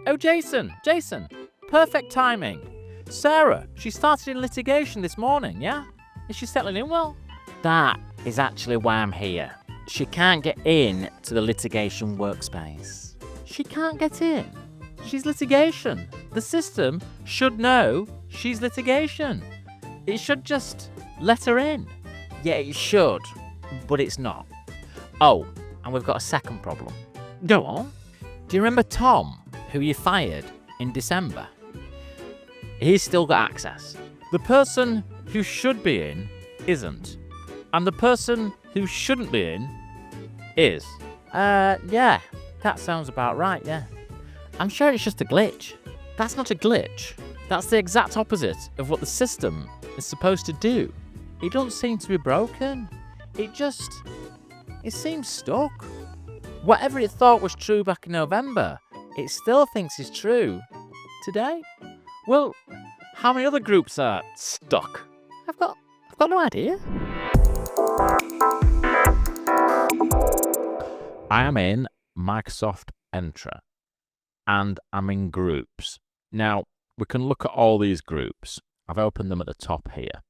Oh, Jason, perfect timing. Sarah, she started in litigation this morning, yeah? Is she settling in well? That is actually why I'm here. She can't get in to the litigation workspace. She can't get in? She's litigation. The system should know she's litigation. It should just let her in. Yeah, it should, but it's not. Oh, and we've got a second problem. Go on. Do you remember Tom, who you fired in December? He's still got access. The person who should be in isn't. And the person who shouldn't be in is. Yeah, that sounds about right, yeah. I'm sure it's just a glitch. That's not a glitch. That's the exact opposite of what the system is supposed to do. It doesn't seem to be broken. It seems stuck. Whatever it thought was true back in November, it still thinks is true today. Well, how many other groups are stuck? I've got no idea. I am in Microsoft Entra, and I'm in groups. Now, we can look at all these groups. I've opened them at the top here.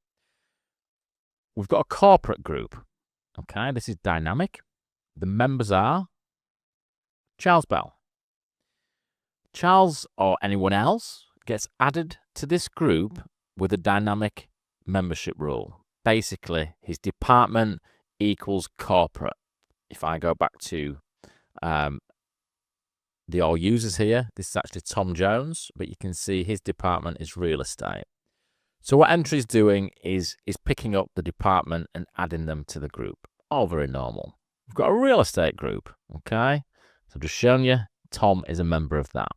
We've got a corporate group. Okay, this is dynamic. The members are Charles Bell. Charles or anyone else gets added to this group with a dynamic membership rule. Basically, his department equals corporate. If I go back to the all users here, this is actually Tom Jones, but you can see his department is real estate. So what Entra is doing is picking up the department and adding them to the group. All very normal. We've got a real estate group, okay? So I've just shown you, Tom is a member of that.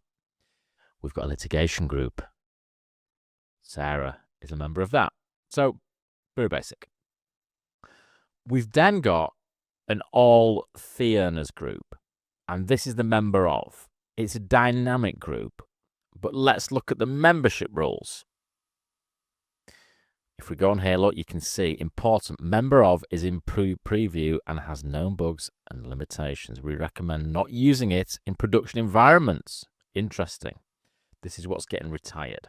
We've got a litigation group. Sarah is a member of that. So, very basic. We've then got an all fee earners group, and this is the member of. It's a dynamic group, but let's look at the membership rules. If we go on here, look, you can see important. Member of is in preview and has known bugs and limitations. We recommend not using it in production environments. Interesting. This is what's getting retired.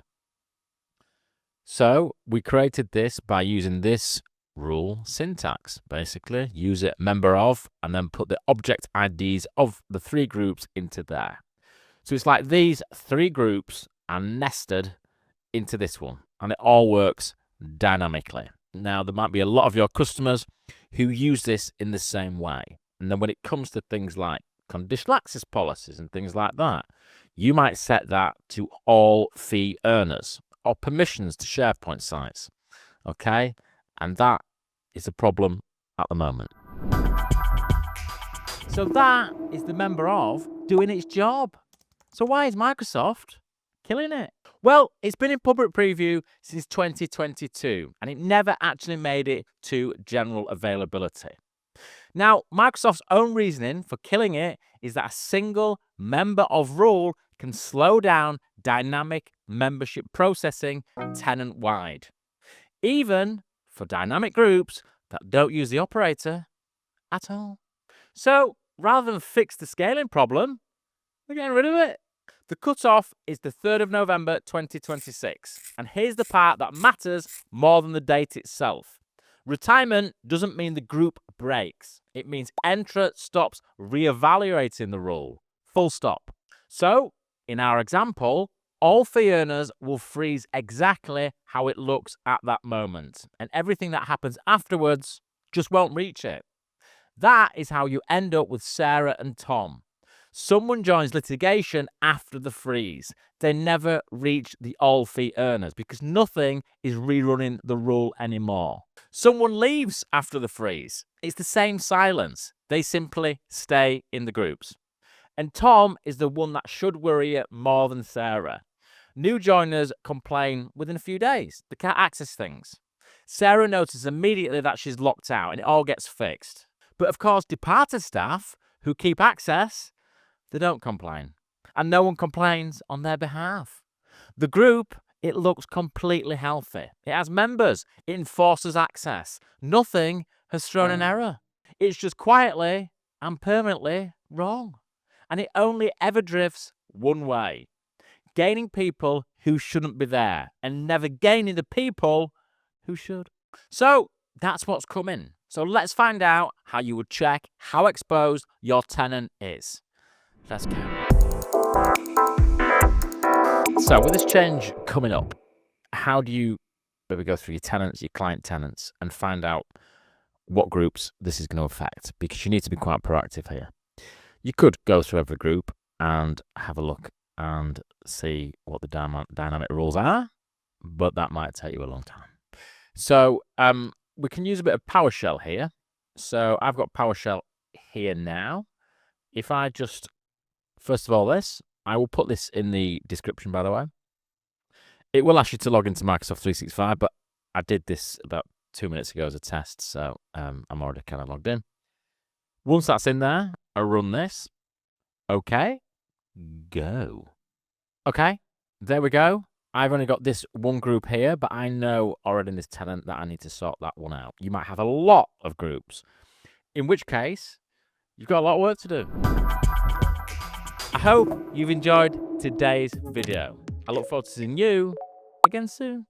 So we created this by using this rule syntax. Basically, use it member of and then put the object IDs of the three groups into there. So it's like these three groups are nested into this one, and it all works dynamically. Now, there might be a lot of your customers who use this in the same way. And then when it comes to things like conditional access policies and things like that, you might set that to all fee earners or permissions to SharePoint sites. Okay? And that is a problem at the moment. So that is the member of doing its job. So why is Microsoft killing it? Well, it's been in public preview since 2022, and it never actually made it to general availability. Now, Microsoft's own reasoning for killing it is that a single member of rule can slow down dynamic membership processing tenant-wide, even for dynamic groups that don't use the operator at all. So, rather than fix the scaling problem, we're getting rid of it. The cutoff is the 3rd of November 2026. And here's the part that matters more than the date itself. Retirement doesn't mean the group breaks. It means Entra stops reevaluating the rule. Full stop. So, in our example, all fee earners will freeze exactly how it looks at that moment. And everything that happens afterwards just won't reach it. That is how you end up with Sarah and Tom. Someone joins litigation after the freeze. They never reach the all fee earners because nothing is rerunning the rule anymore. Someone leaves after the freeze. It's the same silence. They simply stay in the groups. And Tom is the one that should worry you more than Sarah. New joiners complain within a few days. They can't access things. Sarah notices immediately that she's locked out and it all gets fixed. But of course, departed staff who keep access, they don't complain. And no one complains on their behalf. The group, it looks completely healthy. It has members. It enforces access. Nothing has thrown an error. It's just quietly and permanently wrong. And it only ever drifts one way. gaining people who shouldn't be there and never gaining the people who should. So that's what's coming. So let's find out how you would check how exposed your tenant is. Let's go. So with this change coming up, how do you maybe go through your tenants, your client tenants, and find out what groups this is going to affect? Because you need to be quite proactive here. You could go through every group and have a look and see what the dynamic rules are, but that might take you a long time. So we can use a bit of PowerShell here. So I've got PowerShell here now. If I just, first of all, I will put this in the description, by the way. It will ask you to log into Microsoft 365, but I did this about 2 minutes ago as a test, so I'm already kind of logged in. Once that's in there, I run this. Okay, go. Okay, there we go. I've only got this one group here, but I know already in this tenant that I need to sort that one out. You might have a lot of groups, in which case, you've got a lot of work to do. I hope you've enjoyed today's video. I look forward to seeing you again soon.